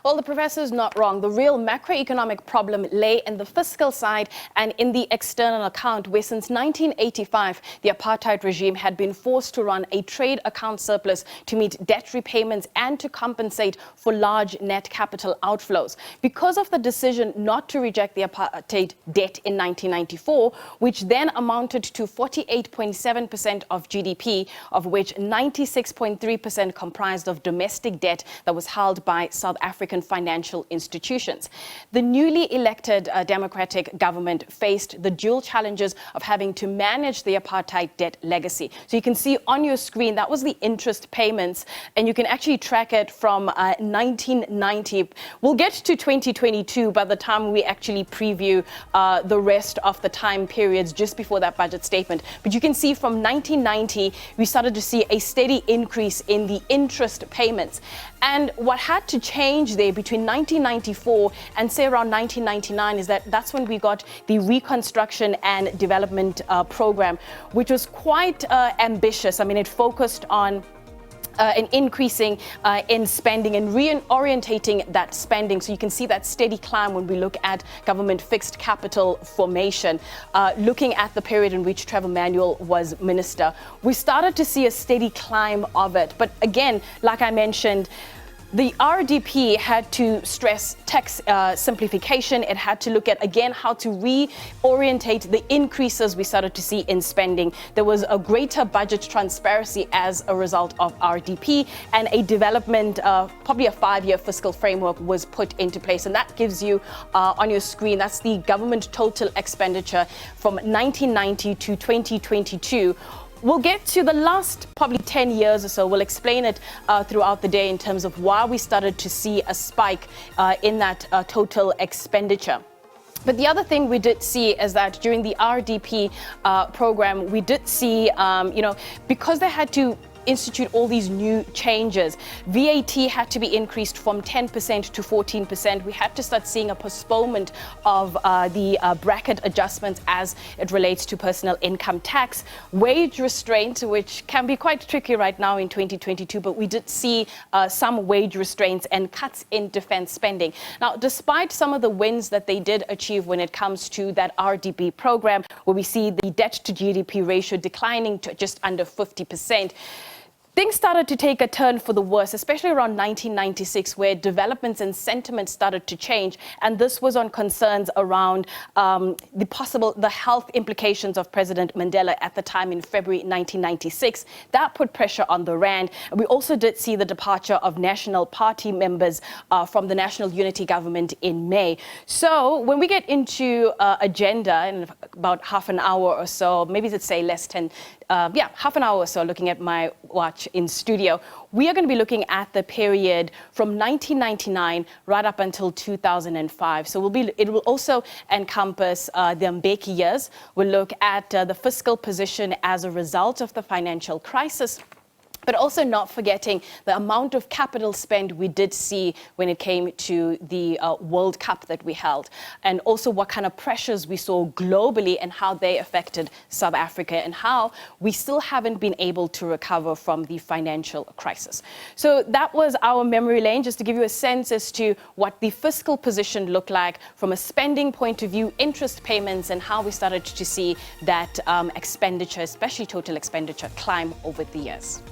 Well, the professor's not wrong. The real macroeconomic problem lay in the fiscal side and in the external account, where since 1985, the apartheid regime had been forced to run a trade account surplus to meet debt repayments and to compensate for large net capital outflows. Because of the decision not to reject the apartheid debt in 1994, which then amounted to 48.7% of GDP, of which 96.3% comprised of domestic debt that was held by South African financial institutions. The newly elected democratic government faced the dual challenges of having to manage the apartheid debt legacy. So you can see on your screen, that was the interest payments, and you can actually track it from 1990. We'll get to 2022 by the time we actually preview the rest of the time periods just before that budget statement. But you can see from 1990, we started to see a steady increase in the interest payments. And what had to change there between 1994 and say around 1999 is that's when we got the Reconstruction and Development Program, which was quite ambitious. I mean, it focused on an increasing in spending and reorientating that spending. So you can see that steady climb when we look at government fixed capital formation. Looking at the period in which Trevor Manuel was minister, we started to see a steady climb of it. But again, like I mentioned, the RDP had to stress tax simplification. It had to look at, again, how to reorientate the increases we started to see in spending. There was a greater budget transparency as a result of RDP, and a development, probably a 5-year fiscal framework was put into place. And that gives you on your screen, that's the government total expenditure from 1990 to 2022. We'll get to the last probably 10 years or so. We'll explain it throughout the day in terms of why we started to see a spike in that total expenditure. But the other thing we did see is that during the RDP program, we did see, because they had to institute all these new changes. VAT had to be increased from 10% to 14%. We had to start seeing a postponement of the bracket adjustments as it relates to personal income tax. Wage restraint, which can be quite tricky right now in 2022, but we did see some wage restraints and cuts in defense spending. Now, despite some of the wins that they did achieve when it comes to that RDP program, where we see the debt to GDP ratio declining to just under 50%, things started to take a turn for the worse, especially around 1996, where developments and sentiment started to change. And this was on concerns around the health implications of President Mandela at the time in February 1996. That put pressure on the rand. We also did see the departure of National Party members from the National Unity Government in May. So when we get into agenda in about half an hour or so, maybe let's say half an hour or so, looking at my watch in studio, we are going to be looking at the period from 1999 right up until 2005. So it will also encompass the Mbeki years. We'll look at the fiscal position as a result of the financial crisis, but also not forgetting the amount of capital spend we did see when it came to the World Cup that we held, and also what kind of pressures we saw globally and how they affected South Africa and how we still haven't been able to recover from the financial crisis. So that was our memory lane, just to give you a sense as to what the fiscal position looked like from a spending point of view, interest payments, and how we started to see that expenditure, especially total expenditure, climb over the years.